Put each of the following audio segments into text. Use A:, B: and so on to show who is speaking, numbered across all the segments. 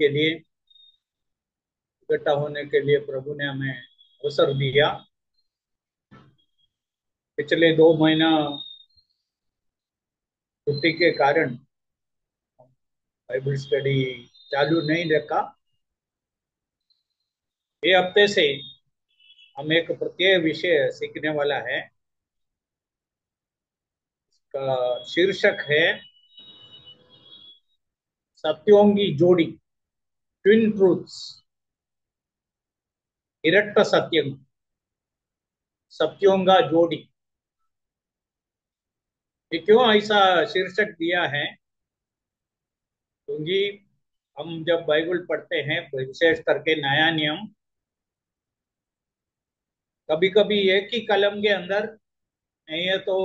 A: के लिए, इकट्ठा होने के लिए प्रभु ने हमें अवसर दिया। पिछले 2 महीना छुट्टी के कारण बाइबल स्टडी चालू नहीं रखा। ये हफ्ते से हम एक प्रत्येक विषय सीखने वाला है। इसका शीर्षक है सत्यों की जोड़ी, ट्विन ट्रूथ्स, इरट्ट सत्यम, सत्यों का जोड़ी। ये क्यों ऐसा शीर्षक दिया है? क्योंकि हम जब बाइबल पढ़ते हैं, विशेष करके नया नियम, कभी कभी एक ही कलम के अंदर नहीं है तो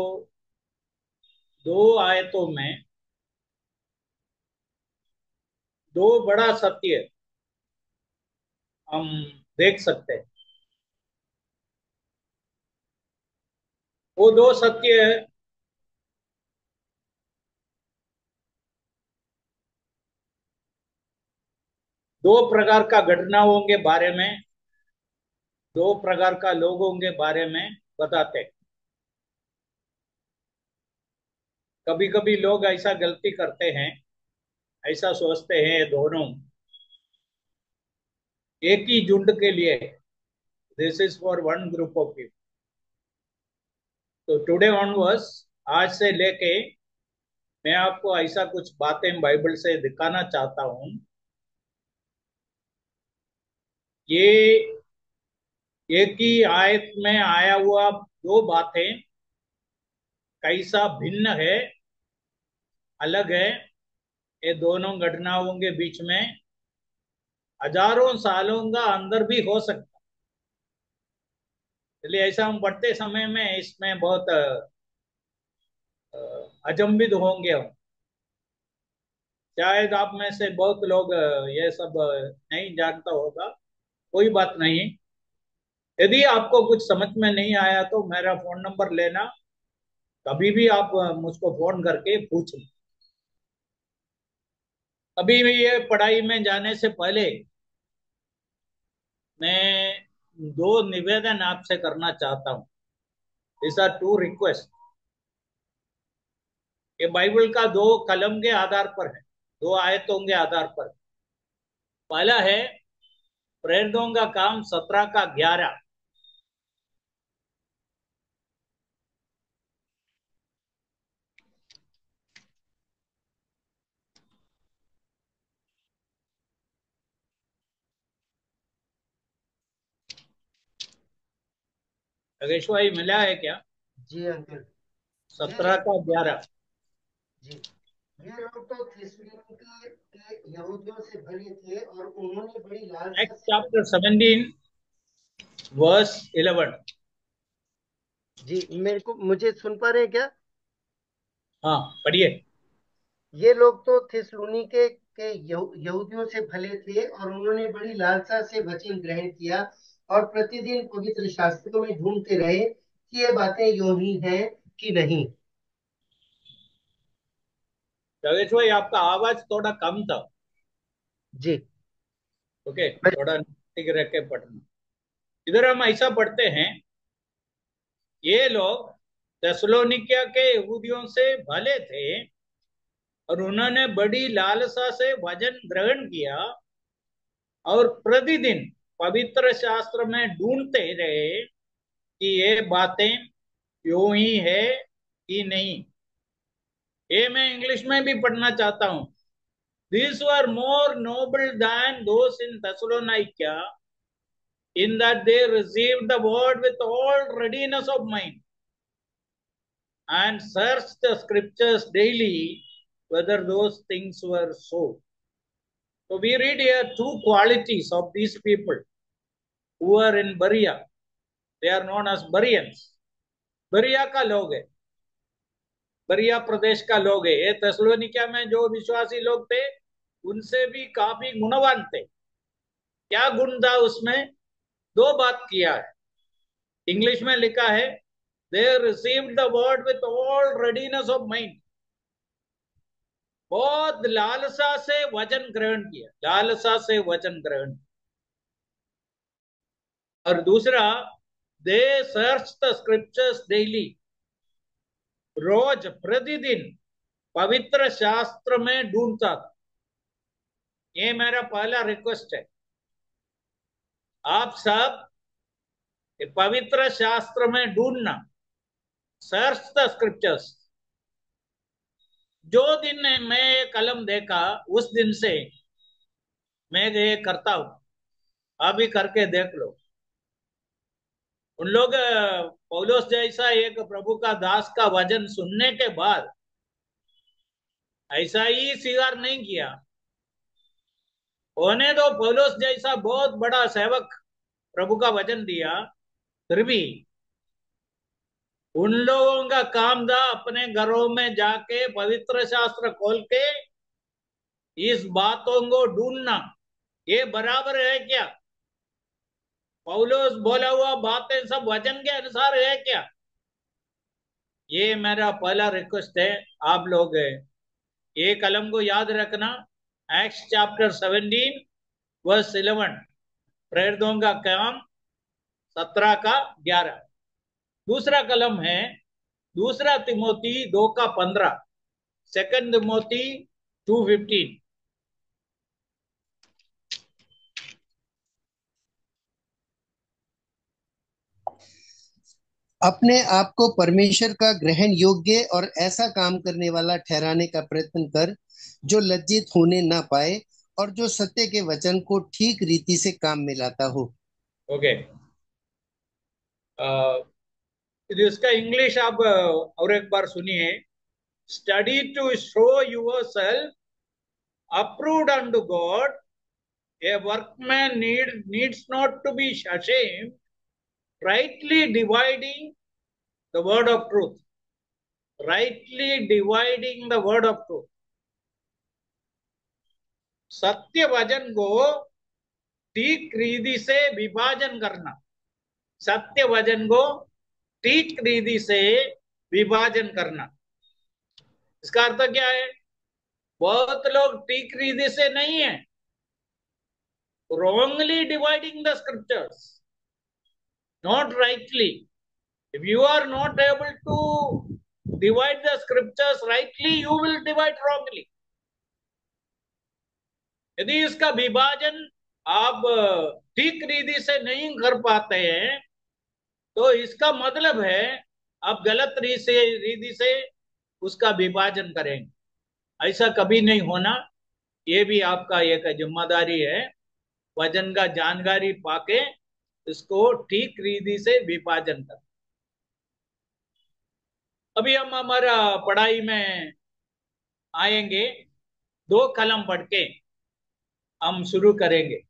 A: 2 आयतों में दो बड़ा सत्य हम देख सकते हैं। वो दो सत्य दो प्रकार का घटनाओं के बारे में, दो प्रकार का लोगों के बारे में बताते हैं। कभी कभी लोग ऐसा गलती करते हैं, ऐसा सोचते हैं दोनों एक ही झुंड के लिए, this is for one group of people. तो टुडे ऑनवर्ड्स, आज से लेके मैं आपको ऐसा कुछ बातें बाइबल से दिखाना चाहता हूं। ये एक ही आयत में आया हुआ दो बातें कैसा भिन्न है, अलग है। ये दोनों घटनाओं के बीच में हजारों सालों का अंदर भी हो सकता है। इसलिए ऐसा हम पढ़ते समय में इसमें बहुत अचंभित होंगे हम। शायद आप में से बहुत लोग ये सब नहीं जानता होगा। कोई बात नहीं। यदि आपको कुछ समझ में नहीं आया तो मेरा फोन नंबर लेना, कभी भी आप मुझको फोन करके पूछ लें। अभी भी ये पढ़ाई में जाने से पहले मैं दो निवेदन आपसे करना चाहता हूँ। This are two request. ये बाइबल का दो कलम के आधार पर है, दो आयतों के आधार पर। पहला है प्रेरितों का काम 17 का 11। योगेश भाई मिला है क्या?
B: जी अंकल। ये
A: 17 का 11।
B: जी ये लोग तो थिस्सलुनीके के यहूदियों से भले थे और उन्होंने बड़ी लालसा
A: एक्ट
B: से
A: चैप्टर 17 वर्स 11।
B: जी मुझे सुन पा रहे हैं क्या?
A: हाँ, पढ़िए।
B: ये लोग तो थिस्सलुनीके के यहूदियों से भले थे और उन्होंने बड़ी लालसा से वचन ग्रहण किया और प्रतिदिन पवित्र शास्त्रों में ढूंढते रहे कि ये बातें यूं ही हैं कि नहीं।
A: योगेश भाई आपका आवाज थोड़ा कम था।
B: जी
A: ओके, थोड़ा ठीक रह के पढ़ना। इधर हम ऐसा पढ़ते हैं, ये लोग थिस्सलुनीकिया के यहूदियों से भले थे और उन्होंने बड़ी लालसा से वचन ग्रहण किया और प्रतिदिन पवित्र शास्त्र में ढूंढते रहे कि ये बातें यूं ही है कि नहीं। ये मैं इंग्लिश में भी पढ़ना चाहता हूं। These were more noble than those in Thessalonica, in that they received the word with all readiness of mind and searched the scriptures daily whether those things were so. So we read here two qualities of these people who are in Berea. They are known as Bereans. बरिया का लोग है, बरिया प्रदेश का लोग है। ये थेसलोनिका में जो विश्वासी लोग थे उनसे भी काफी गुणवान थे। क्या गुण था उसमें? दो बात किया है। इंग्लिश में लिखा है they received the word with all readiness of mind. बहुत लालसा से वचन ग्रहण किया, लालसा से वचन ग्रहण। और दूसरा, दे सर्च द स्क्रिप्चर्स डेली, रोज प्रतिदिन पवित्र शास्त्र में ढूंढता था। ये मेरा पहला रिक्वेस्ट है, आप सब पवित्र शास्त्र में ढूंढना, सर्च द स्क्रिप्चर्स। जो दिन मैं ये कलम देखा उस दिन से मैं ये करता हूं, अभी करके देख लो। उन लोग पौलुस जैसा एक प्रभु का दास का वचन सुनने के बाद ऐसा ही स्वीकार नहीं किया। होने दो, पौलुस जैसा बहुत बड़ा सेवक प्रभु का वचन दिया, फिर भी उन लोगों का काम था अपने घरों में जाके पवित्र शास्त्र खोल के इस बातों को ढूंढना, ये बराबर है क्या? पौलुस बोला हुआ बातें सब वचन के अनुसार है क्या? ये मेरा पहला रिक्वेस्ट है। आप लोग ये कलम को याद रखना, एक्स चैप्टर 17 वर्स 11, प्रेरितों का काम 17 का 11। दूसरा कलम है दूसरा तिमोथी 2 का 15, सेकंड तिमोथी 2:15।
B: अपने आप को परमेश्वर का ग्रहण योग्य और ऐसा काम करने वाला ठहराने का प्रयत्न कर, जो लज्जित होने ना पाए और जो सत्य के वचन को ठीक रीति से काम में लाता हो।
A: ओके, इसका इंग्लिश आप और एक बार सुनिए। Study to show yourself approved unto God, a workman needs not to be ashamed, rightly dividing the word of truth. Rightly dividing the word of truth. सत्य वचन को ठीक रीति से विभाजन करना, सत्य वचन को ठीक रीति से विभाजन करना। इसका अर्थ क्या है? बहुत लोग ठीक रीति से नहीं है, wrongly dividing the scriptures, not rightly. If you are not able to divide the scriptures rightly, you will divide wrongly. यदि इसका विभाजन आप ठीक रीति से नहीं कर पाते हैं, तो इसका मतलब है आप गलत रीति से उसका विभाजन करेंगे। ऐसा कभी नहीं होना। ये भी आपका एक जिम्मेदारी है, वचन का जानकारी पाके इसको ठीक रीति से विभाजन कर। अभी हम हमारा पढ़ाई में आएंगे, 2 कलम पढ़ के हम शुरू करेंगे।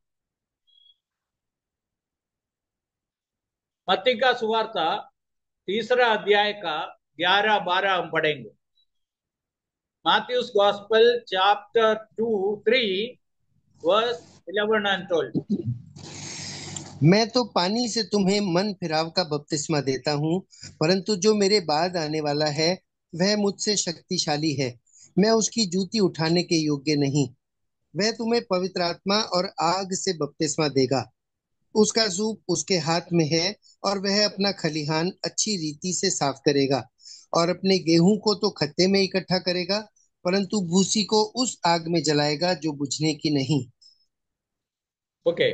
A: मत्ती का सुवार्ता 3 अध्याय का 11-12 हम पढ़ेंगे। Matthew's Gospel chapter 2-3 verse 11 and 12।
B: मैं तो पानी से तुम्हें मन फिराव का बपतिस्मा देता हूँ, परंतु जो मेरे बाद आने वाला है वह मुझसे शक्तिशाली है। मैं उसकी जूती उठाने के योग्य नहीं। वह तुम्हें पवित्र आत्मा और आग से बपतिस्मा देगा। उसका सूप उसके हाथ में है और वह अपना खलिहान अच्छी रीति से साफ करेगा और अपने गेहूं को तो खत्ते में इकट्ठा करेगा, परंतु भूसी को उस आग में जलाएगा जो बुझने की नहीं।
A: ओके,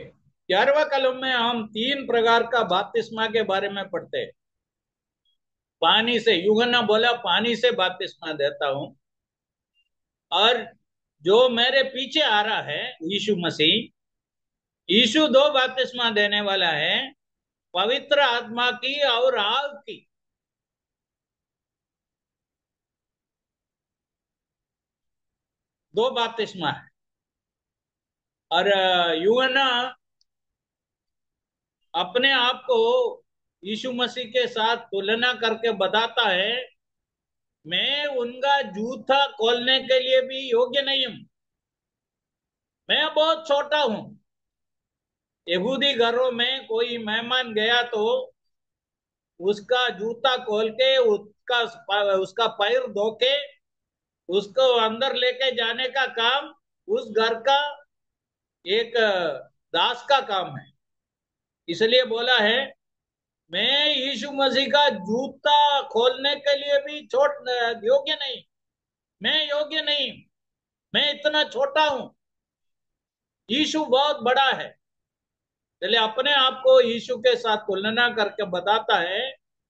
A: 11वां कलम में हम 3 प्रकार का बपतिस्मा के बारे में पढ़ते हैं। पानी से, यूहन्ना बोला पानी से बपतिस्मा देता हूं, और जो मेरे पीछे आ रहा है यीशु मसीह, यीशु 2 बपतिस्मा देने वाला है, पवित्र आत्मा की और आग की। दो बपतिस्मा है। और यूहन्ना अपने आप को यीशु मसीह के साथ तुलना करके बताता है, मैं उनका जूता खोलने के लिए भी योग्य नहीं हूं, मैं बहुत छोटा हूं। यहूदी घरों में कोई मेहमान गया तो उसका जूता खोल के उसका पैर धो के उसको अंदर लेके जाने का काम उस घर का एक दास का काम है। इसलिए बोला है, मैं यीशु मसीह का जूता खोलने के लिए भी छोट योग्य नहीं, मैं योग्य नहीं, मैं इतना छोटा हूं, यीशु बहुत बड़ा है। चलिए अपने आप को यीशु के साथ तुलना करके बताता है,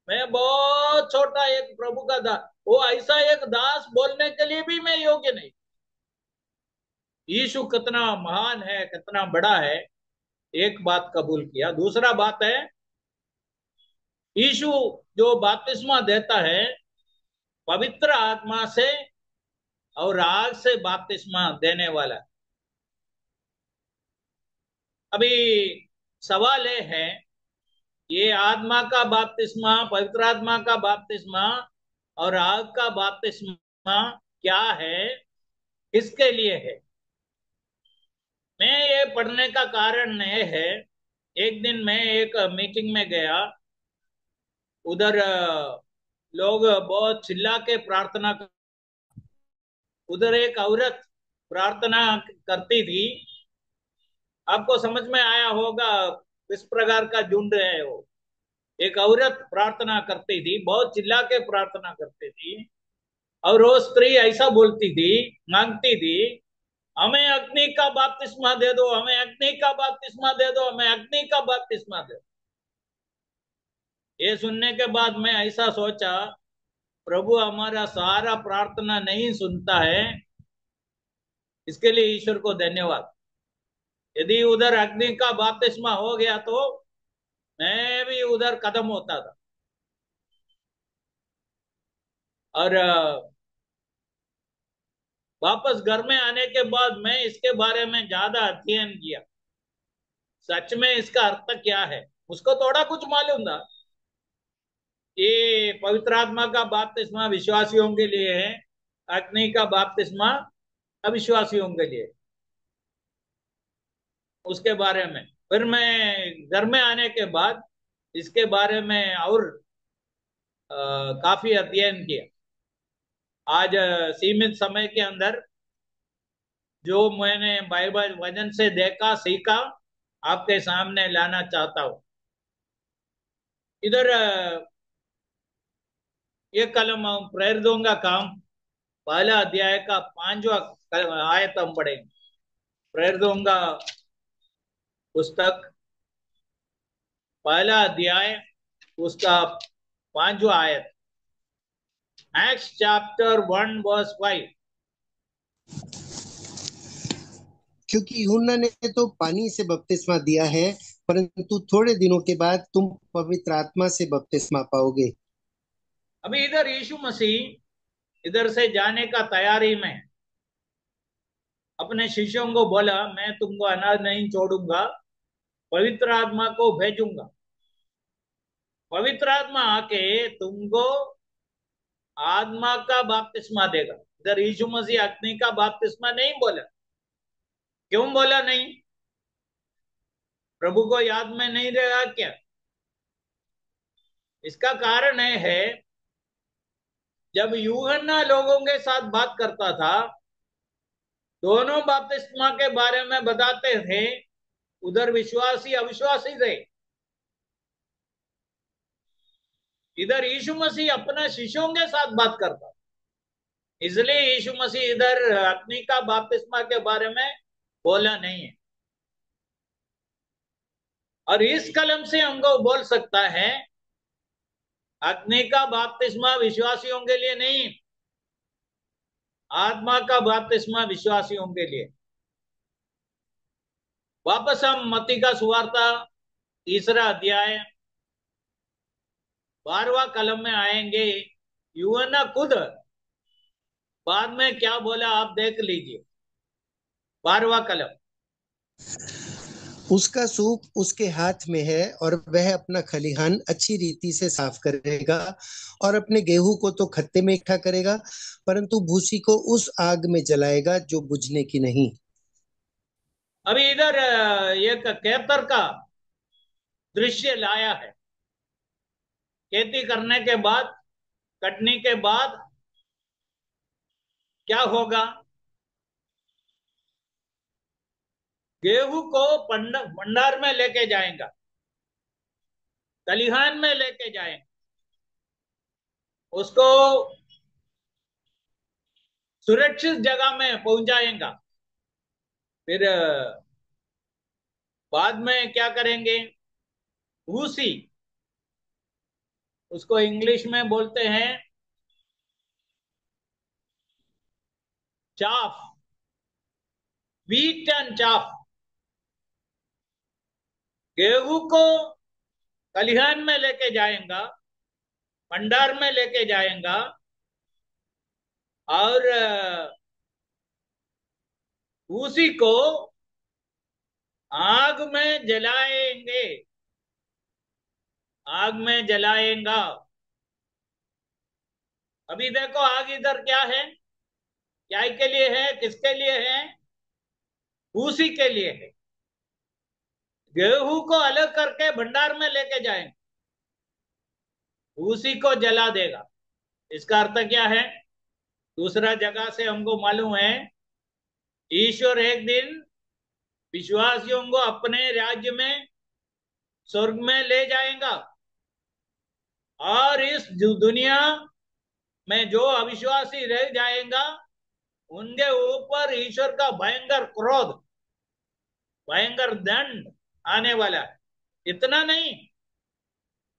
A: मैं बहुत छोटा एक प्रभु का दास, वो ऐसा एक दास बोलने के लिए भी मैं योग्य नहीं। यीशु कितना महान है, कितना बड़ा है, एक बात कबूल किया। दूसरा बात है, यीशु जो बपतिस्मा देता है पवित्र आत्मा से और आग से बपतिस्मा देने वाला। अभी सवाल ये है, ये आत्मा का बपतिस्मा, पवित्र आत्मा का बपतिस्मा और आग का बपतिस्मा क्या है, किसके लिए है? मैं ये पढ़ने का कारण ये है, एक दिन मैं एक मीटिंग में गया, उधर लोग बहुत चिल्ला के प्रार्थना, उधर एक औरत प्रार्थना करती थी। आपको समझ में आया होगा किस प्रकार का झुंड है वो। एक औरत प्रार्थना करती थी, बहुत चिल्ला के प्रार्थना करती थी, और वो स्त्री ऐसा बोलती थी, मांगती थी, हमें अग्नि का बपतिस्मा दे दो, हमें अग्नि का बपतिस्मा दे दो, हमें अग्नि का बपतिस्मा दे दो। ये सुनने के बाद मैं ऐसा सोचा, प्रभु हमारा सारा प्रार्थना नहीं सुनता है, इसके लिए ईश्वर को धन्यवाद। यदि उधर अग्नि का बपतिस्मा हो गया तो मैं भी उधर खत्म होता था। और वापस घर में आने के बाद मैं इसके बारे में ज्यादा अध्ययन किया, सच में इसका अर्थ क्या है। उसको थोड़ा कुछ मालूम था, ये पवित्र आत्मा का बपतिस्मा विश्वासियों के लिए है, अग्नि का बपतिस्मा अविश्वासियों के लिए। उसके बारे में फिर मैं घर में आने के बाद इसके बारे में और काफी अध्ययन किया। आज सीमित समय के अंदर जो मैंने बाइबल वचन से देखा, सीखा, आपके सामने लाना चाहता हूं। इधर ये कलम हम प्रेरितों का काम पहला अध्याय का 5वां आयत हम पढ़ेंगे। प्रेरितों का पुस्तक पहला अध्याय उसका 5वां आयत, एक्ट्स चैप्टर 1 वर्स 5।
B: क्योंकि यूहन्ना ने तो पानी से बपतिस्मा दिया है, परंतु थोड़े दिनों के बाद तुम पवित्र आत्मा से बपतिस्मा पाओगे।
A: अभी इधर यीशु मसीह इधर से जाने का तैयारी में है। अपने शिष्यों को बोला, मैं तुमको अनाथ नहीं छोड़ूंगा, पवित्र आत्मा को भेजूंगा। पवित्र आत्मा आके तुमको आत्मा का बपतिस्मा देगा। इधर यीशु मसीह अग्नि का बपतिस्मा नहीं बोला। क्यों बोला नहीं? प्रभु को याद में नहीं रहेगा क्या? इसका कारण है जब यूहन्ना लोगों के साथ बात करता था, दोनों बपतिस्मा के बारे में बताते थे, उधर विश्वासी अविश्वासी थे। इधर यीशु मसीह अपने शिष्यों के साथ बात करता, इसलिए यीशु मसीह इधर अग्नि का बपतिस्मा के बारे में बोला नहीं है। और इस कलम से हमको बोल सकता है, अग्नि का बपतिस्मा विश्वासियों के लिए नहीं, आत्मा का बपतिस्मा विश्वासियों के लिए। वापस हम मत्ती का सुवार्ता 3 अध्याय 12वां कलम में आएंगे। यूहन्ना खुद बाद में क्या बोला आप देख लीजिए। 12वां कलम,
B: उसका सूप उसके हाथ में है और वह अपना खलिहान अच्छी रीति से साफ करेगा और अपने गेहूं को तो खत्ते में इकट्ठा करेगा, परंतु भूसी को उस आग में जलाएगा जो बुझने की नहीं।
A: अभी इधर एक खेतर का दृश्य लाया है। खेती करने के बाद, कटनी के बाद क्या होगा? गेहूं को भंडार में लेके जाएगा, दलिहान में लेके जाएंगे, उसको सुरक्षित जगह में पहुंचाएगा। फिर बाद में क्या करेंगे? भूसी, उसको इंग्लिश में बोलते हैं चाफ, व्हीट एंड चाफ। गेहूं को खलिहान में लेके जाएगा, भंडार में लेके जाएगा, और भूसी को आग में जलाएंगे, आग में जलाएगा। अभी देखो आग इधर क्या है, क्या के लिए है, किसके लिए है? भूसी के लिए है। गेहूं को अलग करके भंडार में लेके जाएंगे, भूसी को जला देगा। इसका अर्थ क्या है? दूसरा जगह से हमको मालूम है, ईश्वर एक दिन विश्वासियों को अपने राज्य में, स्वर्ग में ले जाएगा, और इस दुनिया में जो अविश्वासी रह जाएगा उनके ऊपर ईश्वर का भयंकर क्रोध, भयंकर दंड आने वाला है। इतना नहीं,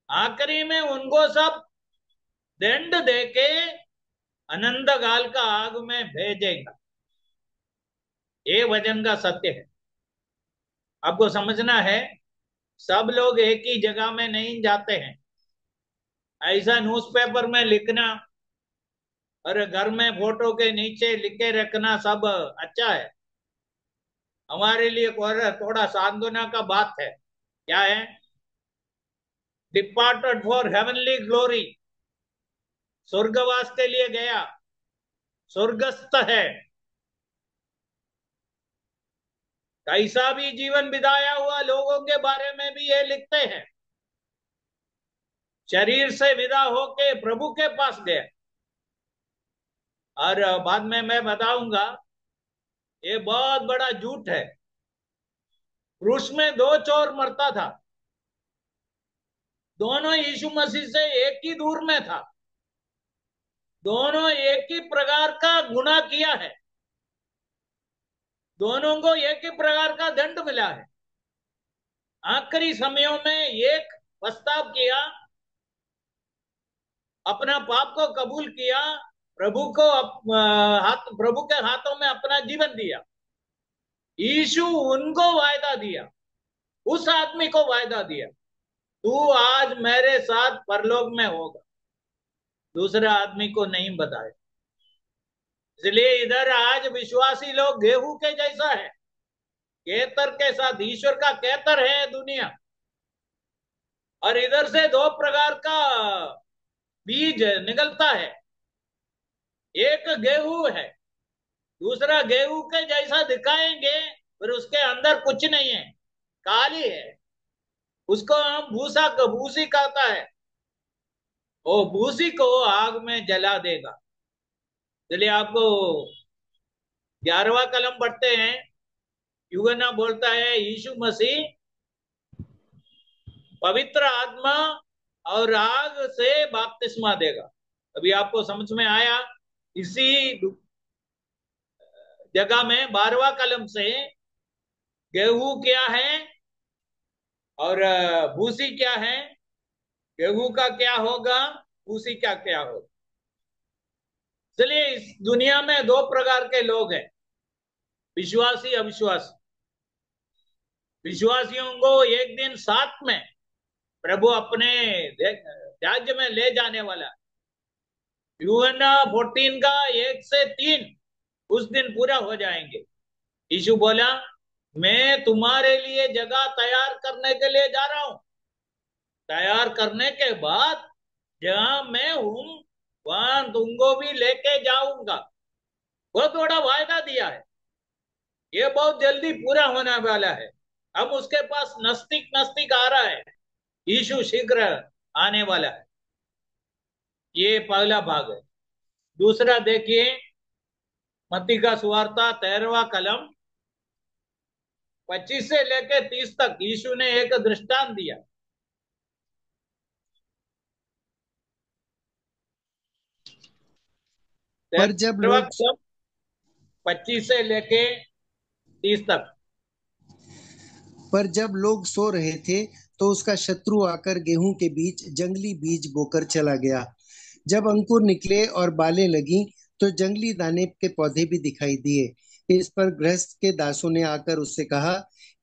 A: आखिरी में उनको सब दंड देके अनंत काल का आग में भेजेगा। ये वचन का सत्य है, आपको समझना है। सब लोग एक ही जगह में नहीं जाते हैं। ऐसा न्यूज़पेपर में लिखना और घर में फोटो के नीचे लिखे रखना सब अच्छा है, हमारे लिए थोड़ा सांत्वना का बात है। क्या है? डिपार्टेड फॉर हेवनली ग्लोरी, स्वर्गवास के लिए गया, स्वर्गस्थ है। कैसा भी जीवन बिताया हुआ लोगों के बारे में भी ये लिखते हैं, शरीर से विदा होके प्रभु के पास गया। और बाद में मैं बताऊंगा, ये बहुत बड़ा झूठ है। क्रूस में दो चोर मरता था, दोनों यीशु मसीह से एक ही दूर में था, दोनों एक ही प्रकार का गुनाह किया है, दोनों को एक ही प्रकार का दंड मिला है। आखिरी समयों में एक प्रस्ताव किया, अपना पाप को कबूल किया, प्रभु को प्रभु के हाथों में अपना जीवन दिया। यीशु उनको वायदा दिया, उस आदमी को वायदा दिया, तू आज मेरे साथ परलोक में होगा। दूसरा आदमी को नहीं बताया। इसलिए इधर आज विश्वासी लोग गेहूं के जैसा है, केतर के साथ, ईश्वर का केतर है दुनिया, और इधर से दो प्रकार का बीज निकलता है। एक गेहूं है, दूसरा गेहूं के जैसा दिखाएंगे, पर उसके अंदर कुछ नहीं है, काली है। उसको हम भूसी कहता है। वो भूसी को आग में जला देगा। चलिए आपको 11वां कलम पढ़ते हैं। यूहन्ना बोलता है यीशु मसीह पवित्र आत्मा और आग से बपतिस्मा देगा। अभी आपको समझ में आया? इसी जगह में 12वां कलम से गेहूं क्या है और भूसी क्या है, गेहूं का क्या होगा, भूसी का क्या होगा। चलिए, इस दुनिया में दो प्रकार के लोग हैं, विश्वासी अविश्वासी। विश्वासियों को एक दिन साथ में प्रभु अपने राज्य में ले जाने वाला है। यूहन्ना 14 का 1 से 3 उस दिन पूरा हो जाएंगे। यीशु बोला, मैं तुम्हारे लिए जगह तैयार करने के लिए जा रहा हूं। तैयार करने के बाद जहां मैं हूं वहां तुमको भी लेके जाऊंगा। बहुत बड़ा वायदा दिया है, ये बहुत जल्दी पूरा होने वाला है। हम उसके पास नजदीक नजदीक आ रहा है। यीशु शीघ्र आने वाला है। ये पहला भाग है। दूसरा देखिए, मत्ती का सुवार्ता 13वां कलम 25 से लेके 30 तक यीशु ने एक दृष्टांत दिया।
C: पर जब
A: 13वां
C: लोग
A: कलम 25 से लेके 30 तक।
C: पर जब लोग सो रहे थे तो उसका शत्रु आकर गेहूं के बीच जंगली बीज बोकर चला गया। जब अंकुर निकले और बालें लगी तो जंगली दाने के पौधे भी दिखाई दिए। इस पर गृहस्थ के दासों ने आकर उससे कहा,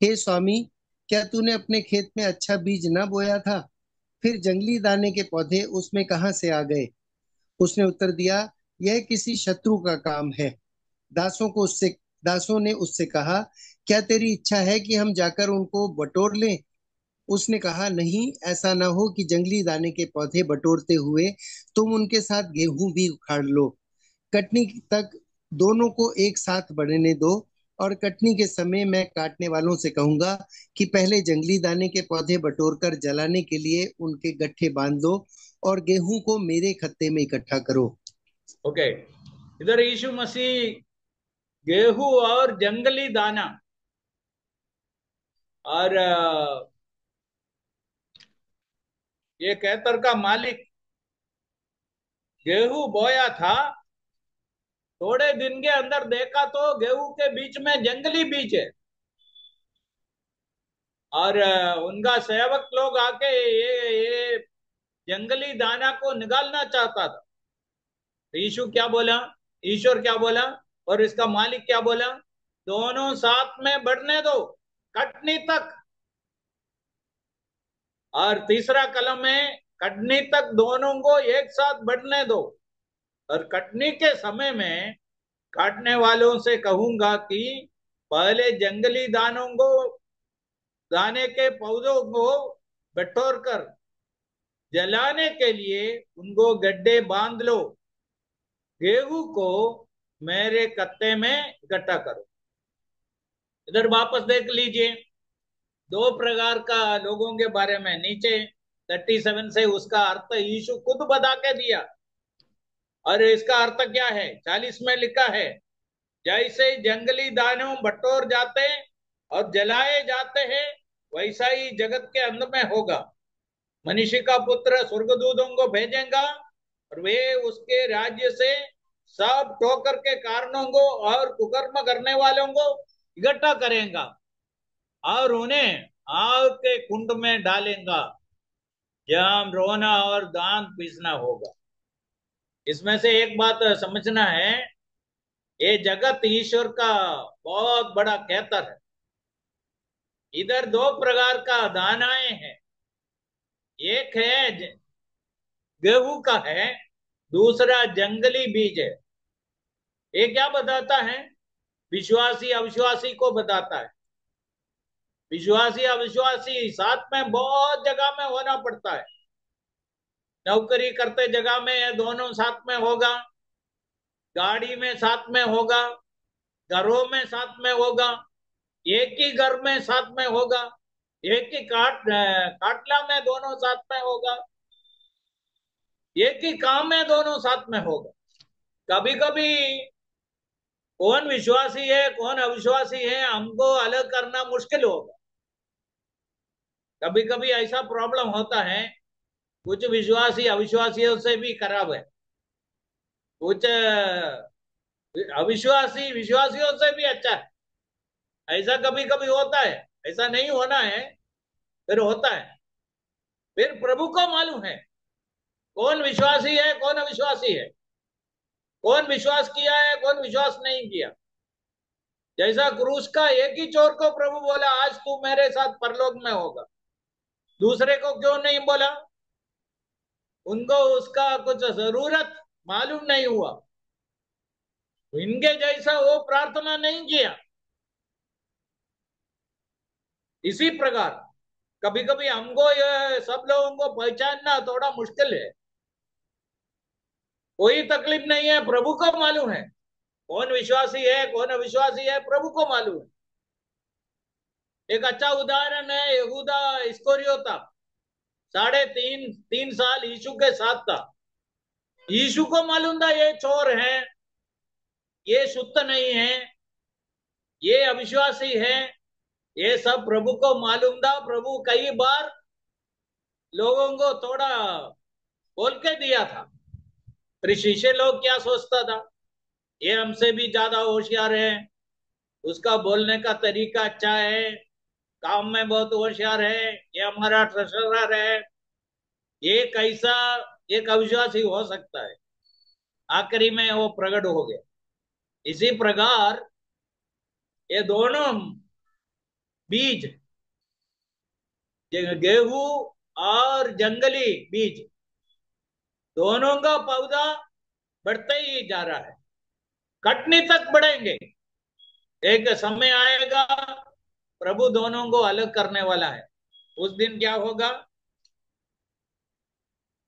C: हे स्वामी, क्या तूने अपने खेत में अच्छा बीज न बोया था? फिर जंगली दाने के पौधे उसमें कहाँ से आ गए? उसने उत्तर दिया, यह किसी शत्रु का काम है। दासों को उससे दासों ने उससे कहा, क्या तेरी इच्छा है कि हम जाकर उनको बटोर लें? उसने कहा, नहीं, ऐसा न हो कि जंगली दाने के पौधे बटोरते हुए तुम उनके साथ गेहूं भी उखाड़ लो। कटनी तक दोनों को एक साथ बढ़ने दो, और कटनी के समय मैं काटने वालों से कहूंगा कि पहले जंगली दाने के पौधे बटोरकर जलाने के लिए उनके गट्ठे बांध दो, और गेहूं को मेरे खत्ते में इकट्ठा करो।
A: ओके, इधर यीशु मसीह गेहूं और जंगली दाना और ये कैतर का मालिक गेहूं बोया था। थोड़े दिन के अंदर देखा तो गेहूं के बीच में जंगली बीज है, और उनका सेवक लोग आके ये जंगली दाना को निकालना चाहता था। तो यीशु क्या बोला, ईश्वर क्या बोला और इसका मालिक क्या बोला? दोनों साथ में बढ़ने दो, कटनी तक। और तीसरा कलम है, कटनी तक दोनों को एक साथ बढ़ने दो, और कटनी के समय में काटने वालों से कहूंगा कि पहले जंगली दानों को, दाने के पौधों को बटोर कर जलाने के लिए उनको गड्ढे बांध लो, गेहूं को मेरे कत्ते में इकट्ठा करो। इधर वापस देख लीजिए, दो प्रकार का लोगों के बारे में नीचे 37 से उसका अर्थ यीशु खुद बता के दिया। और इसका अर्थ क्या है? 40 में लिखा है, जैसे जंगली दानों बटोर जाते और जलाए जाते हैं, वैसा ही जगत के अंत में होगा। मनुष्य का पुत्र स्वर्गदूतों को भेजेगा और वे उसके राज्य से सब ठोकर के कारणों को और कुकर्म करने वालों को इकट्ठा करेगा और उन्हें आग के कुंड में डालेगा, जहां रोना और दांत पीसना होगा। इसमें से एक बात समझना है, ये जगत ईश्वर का बहुत बड़ा कहतर है। इधर दो प्रकार का दानाएं हैं, एक है गेहूं का है, दूसरा जंगली बीज है। ये क्या बताता है? विश्वासी अविश्वासी को बताता है। विश्वासी अविश्वासी साथ में बहुत जगह में होना पड़ता है। नौकरी करते जगह में दोनों साथ में होगा, गाड़ी में साथ में होगा, घरों में साथ में होगा, एक ही घर में साथ में होगा, एक ही काटला में दोनों साथ में होगा, एक ही काम में दोनों साथ में होगा। कभी कभी कौन विश्वासी है कौन अविश्वासी है हमको अलग करना मुश्किल होगा। कभी कभी ऐसा प्रॉब्लम होता है, कुछ विश्वासी अविश्वासियों से भी खराब है, कुछ अविश्वासी विश्वासियों से भी अच्छा है। ऐसा कभी कभी होता है, ऐसा नहीं होना है, फिर होता है। फिर प्रभु को मालूम है कौन विश्वासी है कौन अविश्वासी है, कौन विश्वास किया है कौन विश्वास नहीं किया। जैसा क्रूस का एक ही चोर को प्रभु बोला, आज तू मेरे साथ परलोक में होगा, दूसरे को क्यों नहीं बोला? उनको उसका कुछ जरूरत मालूम नहीं हुआ, इनके जैसा वो प्रार्थना नहीं किया। इसी प्रकार कभी कभी हमको ये सब लोगों को पहचानना थोड़ा मुश्किल है। कोई तकलीफ नहीं है, प्रभु को मालूम है कौन विश्वासी है कौन अविश्वासी है, प्रभु को मालूम है। एक अच्छा उदाहरण है यहूदा इस्करियोता, 3.5 साल यीशु के साथ था। यीशु को मालूम था ये चोर है, ये शुद्ध नहीं है, ये अविश्वासी है, ये सब प्रभु को मालूम था। प्रभु कई बार लोगों को थोड़ा बोल के दिया था। फिर शिष्य लोग क्या सोचता था, ये हमसे भी ज्यादा होशियार है, उसका बोलने का तरीका अच्छा है, काम में बहुत होशियार है, ये हमारा ट्रेजरर है, ये कैसा एक अविश्वासी हो सकता है। आखिरी में वो प्रकट हो गया। इसी प्रकार ये दोनों बीज, गेहूं और जंगली बीज, दोनों का पौधा बढ़ते ही जा रहा है, कटनी तक बढ़ेंगे। एक समय आएगा प्रभु दोनों को अलग करने वाला है। उस दिन क्या होगा,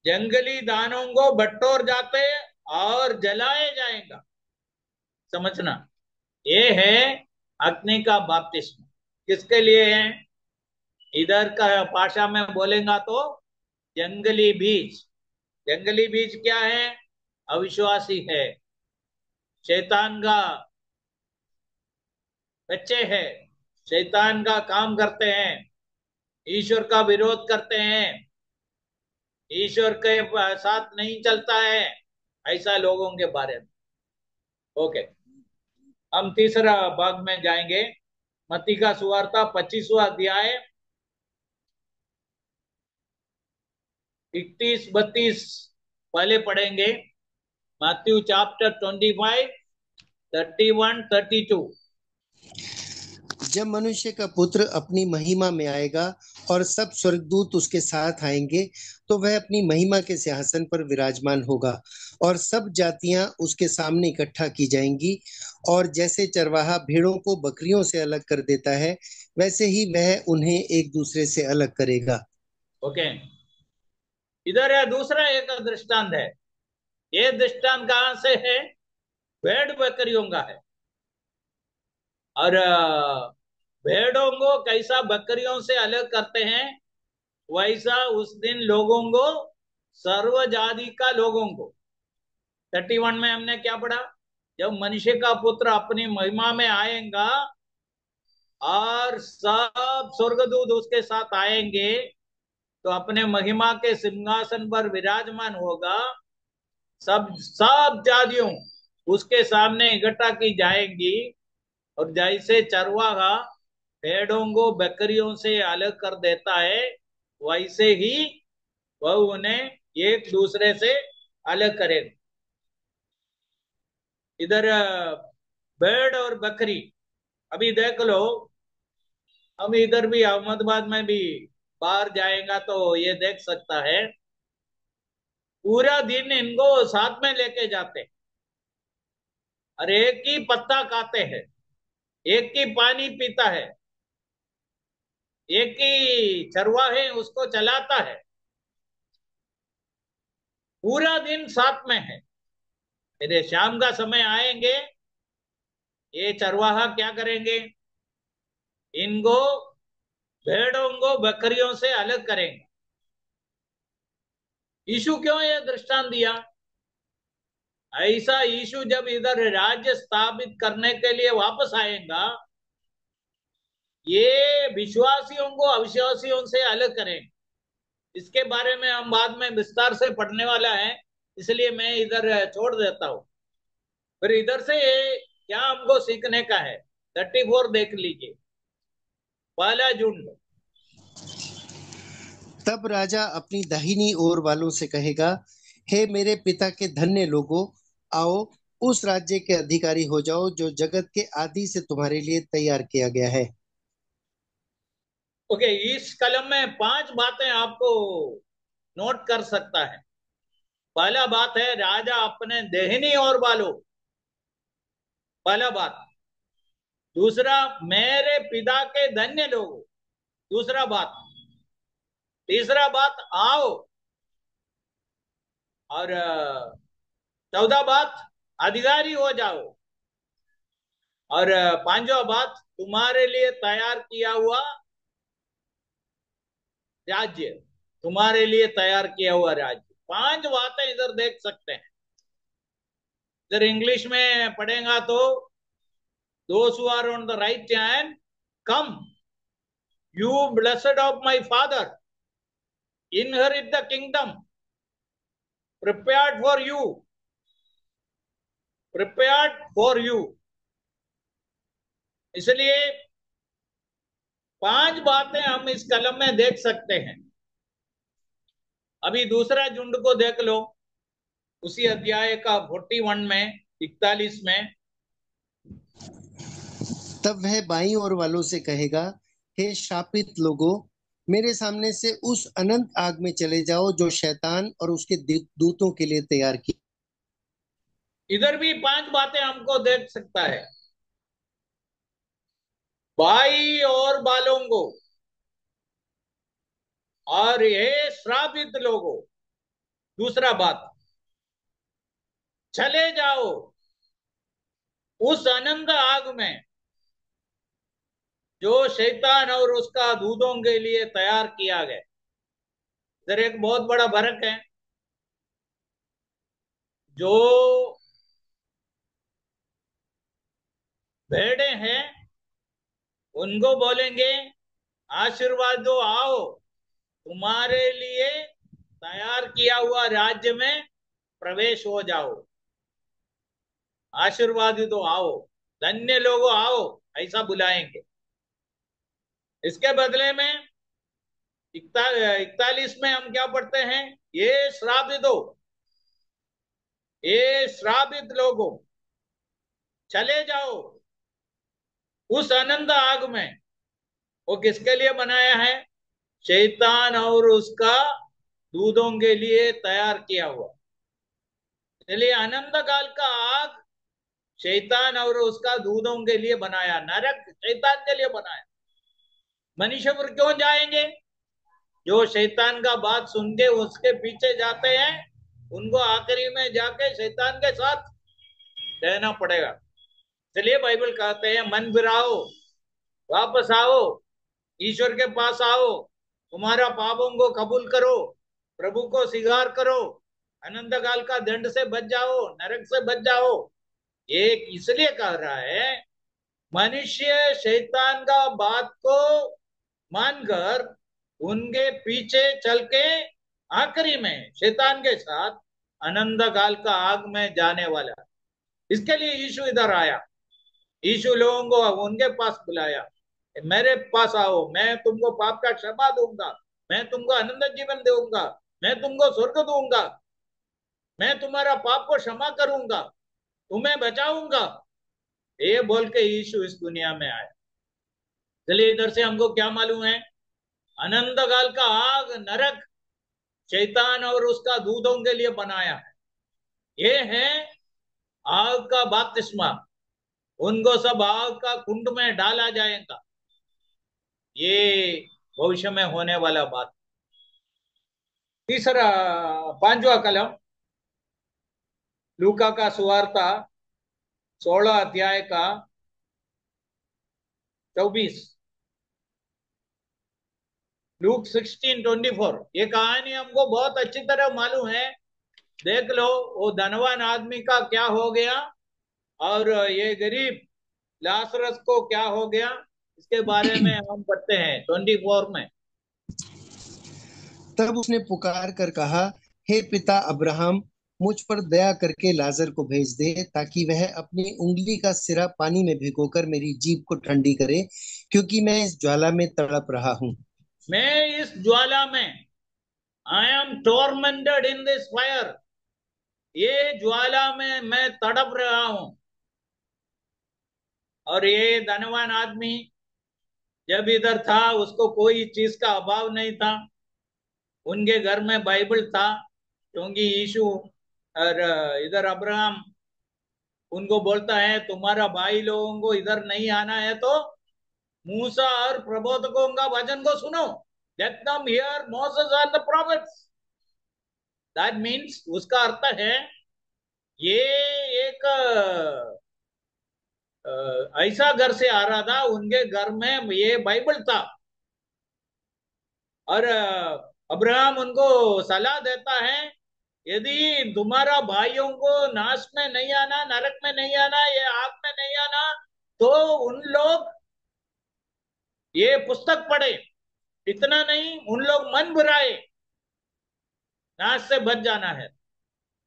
A: जंगली दानों को बटोर जाते और जलाए जाएगा। समझना, ये है अग्नि का बपतिस्मा। किसके लिए है? इधर का भाषा में बोलेगा तो जंगली बीज। जंगली बीज क्या है? अविश्वासी है, शैतान का बच्चे हैं, शैतान का काम करते हैं, ईश्वर का विरोध करते हैं, ईश्वर के साथ नहीं चलता है, ऐसा लोगों के बारे में। ओके, हम तीसरा भाग में जाएंगे। मत्ती का सुवार्ता 25वां अध्याय 31-32 पहले पढ़ेंगे। Matthew chapter 25, 31, 32।
C: जब मनुष्य का पुत्र अपनी महिमा में आएगा और सब स्वर्गदूत उसके साथ आएंगे, तो वह अपनी महिमा के सिंहासन पर विराजमान होगा और सब जातियां उसके सामने इकट्ठा की जाएंगी। और जैसे चरवाहा भेड़ों को बकरियों से अलग कर देता है, वैसे ही वह उन्हें एक दूसरे से अलग करेगा।
A: ओके, इधर है दूसरा एक दृष्टांत है। ये दृष्टांत कहां से है? भेड़ बकरियों का है। और भेड़ों को कैसा बकरियों से अलग करते हैं, वैसा उस दिन लोगों को, सर्व जाति का लोगों को। 31 में हमने क्या पढ़ा? जब मनुष्य का पुत्र अपनी महिमा में आएगा और सब स्वर्गदूत उसके साथ आएंगे, तो अपने महिमा के सिंहासन पर विराजमान होगा। सब सब जातियों उसके सामने इकट्ठा की जाएंगी। और जैसे चरवाहा भेड़ों को बकरियों से अलग कर देता है, वैसे ही वह उन्हें एक दूसरे से अलग करेगा। इधर भेड़ और बकरी, अभी देख लो, हम इधर भी अहमदाबाद में भी बाहर जाएगा तो ये देख सकता है, पूरा दिन इनको साथ में लेके जाते हैं और एक ही पत्ता खाते हैं, एक ही पानी पीता है, एक ही चरवाहे उसको चलाता है, पूरा दिन साथ में है। फिर शाम का समय आएंगे, ये चरवाहा क्या करेंगे? इनको, भेड़ों को बकरियों से अलग करेंगे। यीशु क्यों ये दृष्टांत दिया? ऐसा यीशु जब इधर राज्य स्थापित करने के लिए वापस आएगा, ये विश्वासियों को अविश्वासियों से अलग करेंगे। इसके बारे में हम बाद में विस्तार से पढ़ने वाला है, इसलिए मैं इधर छोड़ देता हूं। फिर इधर से क्या हमको सीखने का है? 34 देख लीजिए, पहला झुंड।
C: तब राजा अपनी दाहिनी ओर वालों से कहेगा, हे मेरे पिता के धन्य लोगों, आओ उस राज्य के अधिकारी हो जाओ जो जगत के आदि से तुम्हारे लिए तैयार किया गया है।
A: ओके, इस कलम में 5 बातें आपको नोट कर सकता है। पहला बात है, राजा अपने देहनी ओर वालों, पहला बात। दूसरा, मेरे पिता के धन्य लोगों, दूसरा बात। तीसरा बात, आओ। और चौथा बात, अधिकारी हो जाओ। और पांचवा बात, तुम्हारे लिए तैयार किया हुआ राज्य, तुम्हारे लिए तैयार किया हुआ राज्य। 5 बातें इधर देख सकते हैं। इधर इंग्लिश में पढ़ेगा तो those who are on the right hand, come, you blessed of my father, inherit the kingdom prepared for you, prepared for you. इसलिए 5 बातें हम इस कलम में देख सकते हैं। अभी दूसरा झुंड को देख लो, उसी अध्याय का 41 में, 41 में।
C: तब वह बाईं ओर वालों से कहेगा, हे शापित लोगों, मेरे सामने से उस अनंत आग में चले जाओ जो शैतान और उसके दूतों के लिए तैयार की।
A: इधर भी 5 बातें हमको देख सकता है। बाई और बालों को, और ये श्रापित लोगों। दूसरा बात, चले जाओ उस अनंत आग में जो शैतान और उसका दूतों के लिए तैयार किया गया। इधर एक बहुत बड़ा फर्क है। जो भेड़े हैं उनको बोलेंगे आशीर्वाद दो, आओ तुम्हारे लिए तैयार किया हुआ राज्य में प्रवेश हो जाओ। आशीर्वाद दो, आओ, धन्य लोगों आओ, ऐसा बुलाएंगे। इसके बदले में 41 में हम क्या पढ़ते हैं? ये श्रापित हो, ये श्रापित लोगों, चले जाओ उस अनंत आग में। वो किसके लिए बनाया है? शैतान और उसका दूतों के लिए तैयार किया हुआ। इसलिए अनंत काल का आग शैतान और उसका दूतों के लिए बनाया, नरक शैतान के लिए बनाया। मनुष्य पर क्यों जाएंगे? जो शैतान का बात सुन के उसके पीछे जाते हैं, उनको आखिरी में जाके शैतान के साथ रहना पड़ेगा। इसलिए बाइबल कहते हैं मन फिराओ, वापस आओ, ईश्वर के पास आओ, तुम्हारा पापों को कबूल करो, प्रभु को स्वीकार करो, अनंत काल का दंड से बच जाओ, नरक से बच जाओ। एक इसलिए कह रहा है, मनुष्य शैतान का बात को मानकर उनके पीछे चल के आखिरी में शैतान के साथ अनंत काल का आग में जाने वाला। इसके लिए यीशु इधर आया। यीशु लोगों को उनके पास बुलाया, मेरे पास आओ, मैं तुमको पाप का क्षमा दूंगा, मैं तुमको अनंत जीवन दूंगा, मैं तुमको स्वर्ग दूंगा, मैं तुम्हारा पाप को क्षमा करूंगा, तुम्हें बचाऊंगा। ये बोल के यीशु इस दुनिया में आया। चलिए इधर से हमको क्या मालूम है? अनंत काल का आग, नरक शैतान और उसका दूतों के लिए बनाया है। ये है आग का बपतिस्मा। उनको सब आग का कुंड में डाला जाएगा। ये भविष्य में होने वाला बात। तीसरा 5वां कलम, लूका का सुवार्ता 16 अध्याय का 24। लूक 16:24। ये कहानी हमको बहुत अच्छी तरह मालूम है। देख लो वो धनवान आदमी का क्या हो गया और ये गरीब लाजरस को क्या हो गया, इसके बारे में हम पढ़ते हैं 24 में।
C: तब उसने पुकार कर कहा, हे पिता अब्राहम, मुझ पर दया करके लाजर को भेज दे, ताकि वह अपनी उंगली का सिरा पानी में भिगोकर मेरी जीभ को ठंडी करे, क्योंकि मैं इस ज्वाला में तड़प रहा हूँ।
A: मैं इस ज्वाला में, I am tormented in this fire, ये ज्वाला में मैं तड़प रहा हूं। और ये धनवान आदमी जब इधर था उसको कोई चीज का अभाव नहीं था। उनके घर में बाइबल था, क्योंकि यीशु और इधर अब्राहम उनको बोलता है तुम्हारा भाई लोगों को इधर नहीं आना है तो मूसा और प्रबोधकों का वचन को सुनो। Let them here Moses and the profits. That means, उसका अर्थ है ये एक ऐसा घर से आ रहा था, उनके घर में ये बाइबल था। और अब्राहम उनको सलाह देता है यदि तुम्हारा भाइयों को नाश में नहीं आना, नरक में नहीं आना, ये आग में नहीं आना, तो उन लोग ये पुस्तक पढ़े। इतना नहीं, उन लोग मन बुराए, नाश से बच जाना है।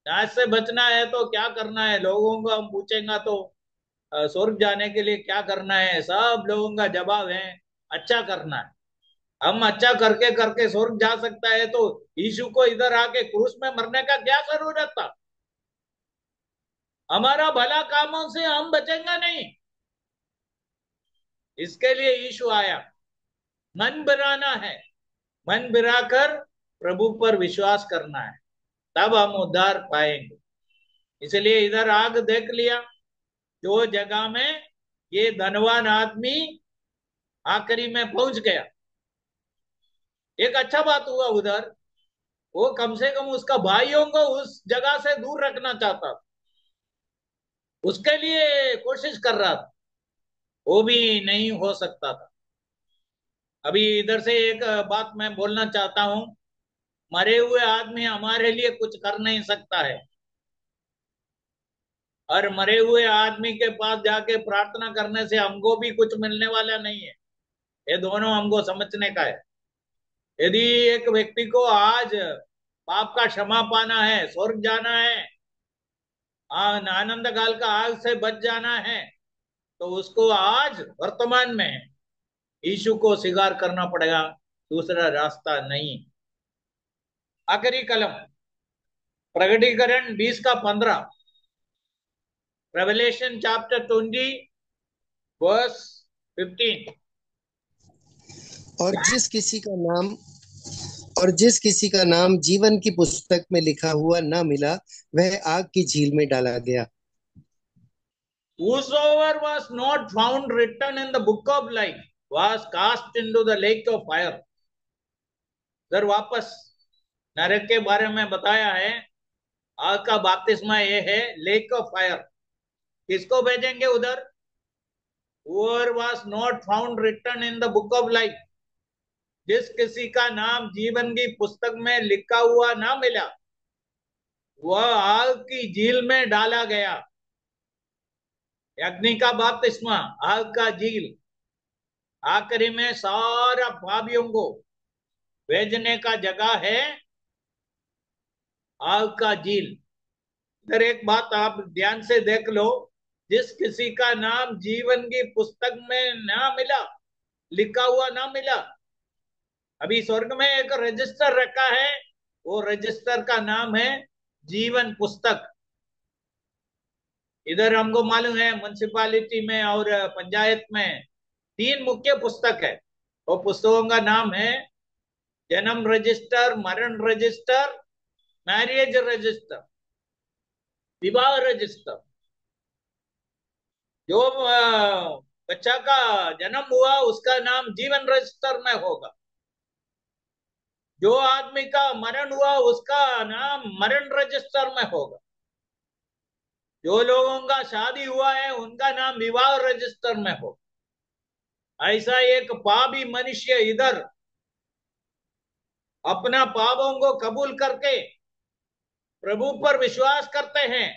A: नाश से बचना है तो क्या करना है, लोगों को हम पूछेंगे तो स्वर्ग जाने के लिए क्या करना है, सब लोगों का जवाब है अच्छा करना है। हम अच्छा करके करके स्वर्ग जा सकता है, तो यीशु को इधर आके क्रूस में मरने का क्या जरूरत था? हमारा भला कामों से हम बचेंगे नहीं, इसके लिए यीशु आया। मन बिराना है, मन बिराकर प्रभु पर विश्वास करना है, तब हम उद्धार पाएंगे। इसलिए इधर आग देख लिया, जो जगह में ये धनवान आदमी आखिरी में पहुंच गया। एक अच्छा बात हुआ उधर, वो कम से कम उसका भाइयों को उस जगह से दूर रखना चाहता था, उसके लिए कोशिश कर रहा था, वो भी नहीं हो सकता था। अभी इधर से एक बात मैं बोलना चाहता हूं, मरे हुए आदमी हमारे लिए कुछ कर नहीं सकता है, और मरे हुए आदमी के पास जाके प्रार्थना करने से हमको भी कुछ मिलने वाला नहीं है। ये दोनों हमको समझने का है। यदि एक व्यक्ति को आज पाप का क्षमा पाना है, स्वर्ग जाना है, आनंद काल का आग से बच जाना है, तो उसको आज वर्तमान में यीशु को स्वीकार करना पड़ेगा, दूसरा रास्ता नहीं। आखिरी कलम प्रकटीकरण 20 का 15, रेवलेशन चैप्टर 20 वर्स 15।
C: और जिस किसी का नाम और जिस किसी का नाम जीवन की पुस्तक में लिखा हुआ न मिला, वह आग की झील में डाला गया।
A: Whosoever was not found written in the book of life was cast into the lake of fire। उधर वापस नरक के बारे में बताया है, आग का बपतिस्मा ये है, लेक ऑफ फायर। किसको भेजेंगे उधर? Whoever was not found written in the book of life, जिस किसी का नाम जीवन की पुस्तक में लिखा हुआ ना मिला, वह आग की झील में डाला गया। अग्नि का बपतिस्मा, आग का झील, आखिरी में सारा पापियों को भेजने का जगह है आग का झील। इधर एक बात आप ध्यान से देख लो, जिस किसी का नाम जीवन की पुस्तक में ना मिला, लिखा हुआ ना मिला। अभी स्वर्ग में एक रजिस्टर रखा है, वो रजिस्टर का नाम है जीवन पुस्तक। इधर हमको मालूम है म्युनिसिपालिटी में और पंचायत में 3 मुख्य पुस्तक है। वो पुस्तकों का नाम है जन्म रजिस्टर, मरण रजिस्टर, मैरिज रजिस्टर, विवाह रजिस्टर। जो बच्चा का जन्म हुआ उसका नाम जीवन रजिस्टर में होगा, जो आदमी का मरण हुआ उसका नाम मरण रजिस्टर में होगा, जो लोगों का शादी हुआ है उनका नाम विवाह रजिस्टर में होगा। ऐसा एक पापी मनुष्य इधर अपना पापों को कबूल करके प्रभु पर विश्वास करते हैं,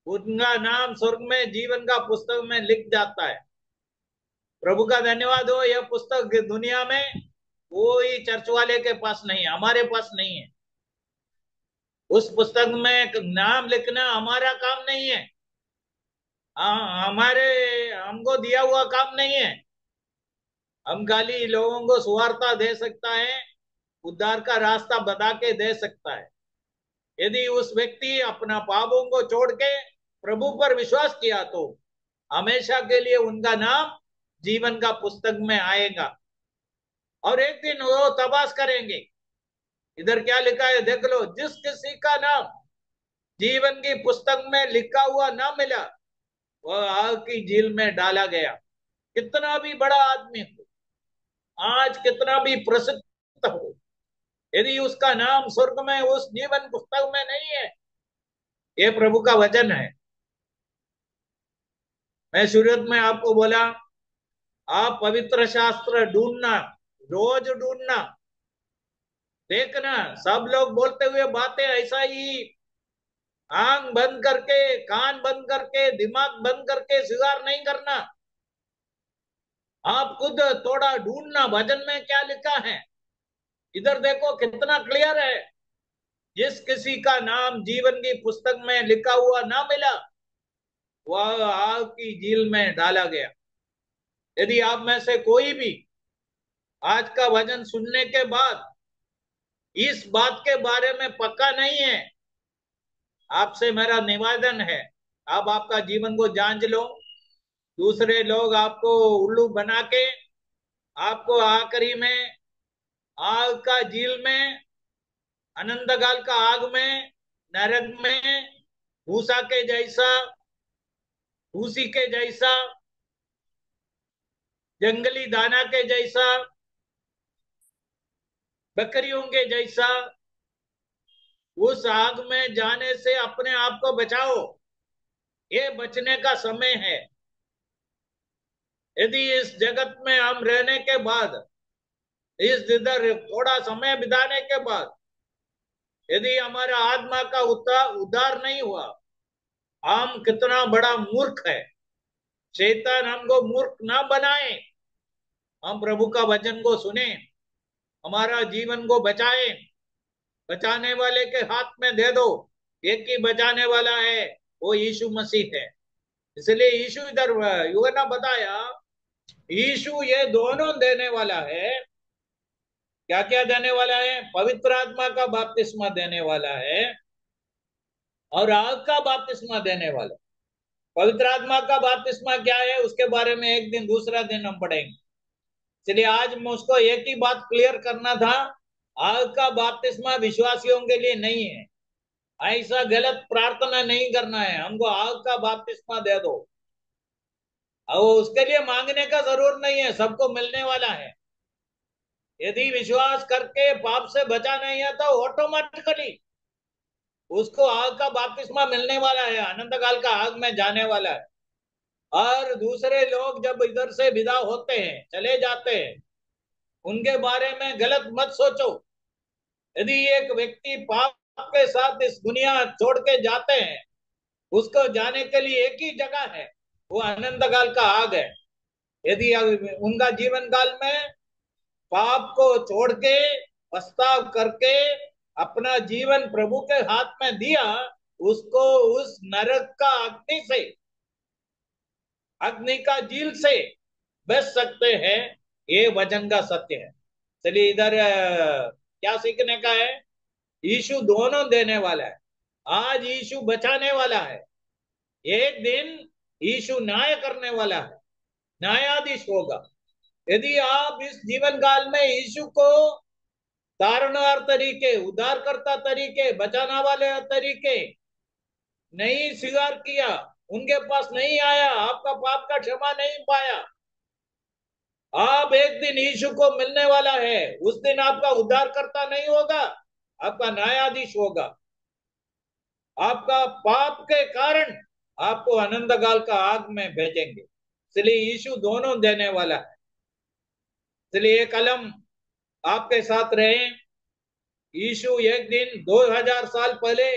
A: उनका नाम स्वर्ग में जीवन का पुस्तक में लिख जाता है। प्रभु का धन्यवाद हो, यह पुस्तक दुनिया में कोई चर्च वाले के पास नहीं है, हमारे पास नहीं है। उस पुस्तक में नाम लिखना हमारा काम नहीं है, हमारे हमको दिया हुआ काम नहीं है। हम खाली लोगों को सुवार्ता दे सकता है, उद्धार का रास्ता बता के दे सकता है। यदि उस व्यक्ति अपना पापों को छोड़ के प्रभु पर विश्वास किया, तो हमेशा के लिए उनका नाम जीवन का पुस्तक में आएगा, और एक दिन वो तबास करेंगे। इधर क्या लिखा है देख लो, जिस किसी का नाम जीवन की पुस्तक में लिखा हुआ ना मिला, वह आग की झील में डाला गया। कितना भी बड़ा आदमी हो, आज कितना भी प्रसिद्ध हो, यदि उसका नाम स्वर्ग में उस जीवन पुस्तक में नहीं है, ये प्रभु का वचन है। मैं शुरुआत में आपको बोला, आप पवित्र शास्त्र ढूंढना, रोज ढूंढना, देखना, सब लोग बोलते हुए बातें ऐसा ही आंख बंद करके, कान बंद करके, दिमाग बंद करके स्वीकार नहीं करना। आप खुद थोड़ा ढूंढना भजन में क्या लिखा है। इधर देखो कितना क्लियर है। जिस किसी का नाम जीवन की पुस्तक में लिखा हुआ ना मिला, वह आग की झील में डाला गया। यदि आप में से कोई भी आज का वचन सुनने के बाद इस बात के बारे में पक्का नहीं है, आपसे मेरा निवेदन है, आप आपका जीवन को जांच लो। दूसरे लोग आपको उल्लू बना के आपको आखिरी में आग का झील में, अनंतकाल का आग में, नरक में, भूसा के जैसा, भूसी के जैसा, जंगली दाना के जैसा, बकरियों के जैसा, उस आग में जाने से अपने आप को बचाओ। ये बचने का समय है। यदि इस जगत में हम रहने के बाद, इस इधर थोड़ा समय बिताने के बाद, यदि हमारा आत्मा का उद्धार नहीं हुआ, हम कितना बड़ा मूर्ख है। शैतान हमको मूर्ख ना बनाए। हम प्रभु का वचन को सुने, हमारा जीवन को बचाए। बचाने वाले के हाथ में दे दो। एक ही बचाने वाला है, वो यीशु मसीह है। इसलिए यीशु इधर युवना बताया, यीशु ये दोनों देने वाला है। क्या क्या देने वाला है? पवित्र आत्मा का बपतिस्मा देने वाला है और आग का बपतिस्मा देने वाला। पवित्र आत्मा का बपतिस्मा क्या है, उसके बारे में एक दिन दूसरा दिन हम पढ़ेंगे। इसलिए आज मुझको एक ही बात क्लियर करना था, आग का बपतिस्मा विश्वासियों के लिए नहीं है। ऐसा गलत प्रार्थना नहीं करना है, हमको आग का बपतिस्मा दे दो। और उसके लिए मांगने का जरूर नहीं है, सबको मिलने वाला है। यदि विश्वास करके पाप से बचा नहीं है तो ऑटोमेटिकली उसको आग का बपतिस्मा मिलने वाला है, अनंत काल का आग में जाने वाला है। और दूसरे लोग जब इधर से विदा होते हैं, चले जाते हैं, उनके बारे में गलत मत सोचो। यदि एक व्यक्ति पाप के साथ इस दुनिया छोड़ के जाते हैं, उसको जाने के लिए एक ही जगह है, वो अनंत काल का आग है। यदि उनका जीवन काल में पाप को छोड़ के पछताव करके अपना जीवन प्रभु के हाथ में दिया, उसको उस नरक का अग्नि का झील से बच सकते हैं। ये वचन का सत्य है। चलिए इधर क्या सीखने का है? यीशु दोनों देने वाला है। आज यीशु बचाने वाला है। एक दिन यीशु न्याय करने वाला है, न्यायाधीश होगा। यदि आप इस जीवन काल में यीशु को तारणहार तरीके, उद्धारकर्ता तरीके, बचाने वाले तरीके नहीं स्वीकार किया, उनके पास नहीं आया, आपका पाप का क्षमा नहीं पाया, आप एक दिन यीशु को मिलने वाला है। उस दिन आपका उद्धारकर्ता नहीं होगा, आपका न्यायाधीश होगा। आपका पाप के कारण आपको अनंत काल का आग में भेजेंगे। इसलिए यीशु दोनों देने वाला है। इसलिए कलम आपके साथ रहे। यीशु एक दिन 2000 साल पहले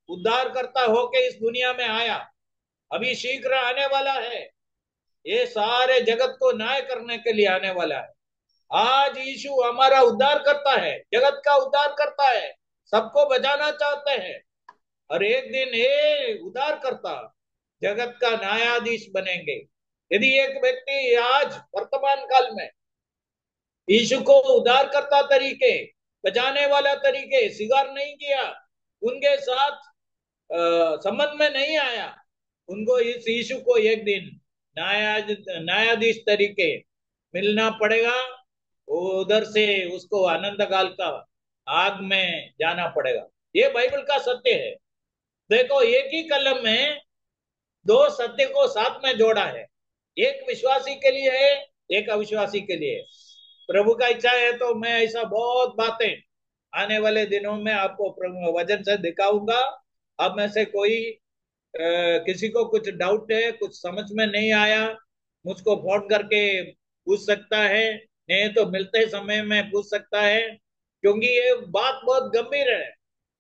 A: उद्धार करता होके इस दुनिया में आया, अभी शीघ्र आने वाला है। ये सारे जगत को न्याय करने के लिए आने वाला है। आज यीशु हमारा उद्धार करता है, जगत का उद्धार करता है, सबको बचाना चाहते हैं। और एक दिन ये उद्धार करता जगत का न्यायाधीश बनेंगे। यदि एक व्यक्ति आज वर्तमान काल में यीशु को उद्धार करता तरीके, बचाने वाला तरीके स्वीकार नहीं किया, उनके साथ संबंध में नहीं आया, उनको इस यीशु को एक दिन न्यायाधीश तरीके मिलना पड़ेगा। उधर से उसको अनंत काल का आग में जाना पड़ेगा। ये बाइबल का सत्य है। देखो, एक ही कलम में दो सत्य को साथ में जोड़ा है। एक विश्वासी के लिए है, एक अविश्वासी के लिए है। प्रभु का इच्छा है तो मैं ऐसा बहुत बातें आने वाले दिनों में आपको वचन से दिखाऊंगा। अब में से कोई किसी को कुछ डाउट है, कुछ समझ में नहीं आया, मुझको फोन करके पूछ सकता है, नहीं तो मिलते समय में पूछ सकता है। क्योंकि ये बात बहुत गंभीर है।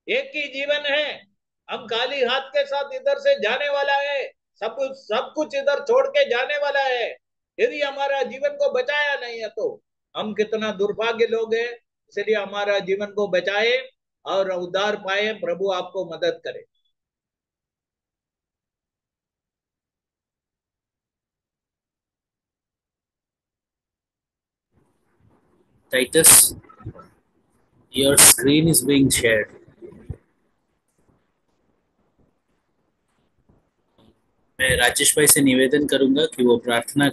A: एक ही जीवन है, हम खाली हाथ के साथ इधर से जाने वाला है, सब कुछ इधर छोड़ के जाने वाला है। यदि हमारा जीवन को बचाया नहीं है तो हम कितना दुर्भाग्य लोग हैं। इसलिए हमारा जीवन को बचाए और उद्धार पाए। प्रभु आपको मदद करे।
D: Titus, your screen is being shared. मैं राजेश भाई से निवेदन करूंगा कि वो प्रार्थना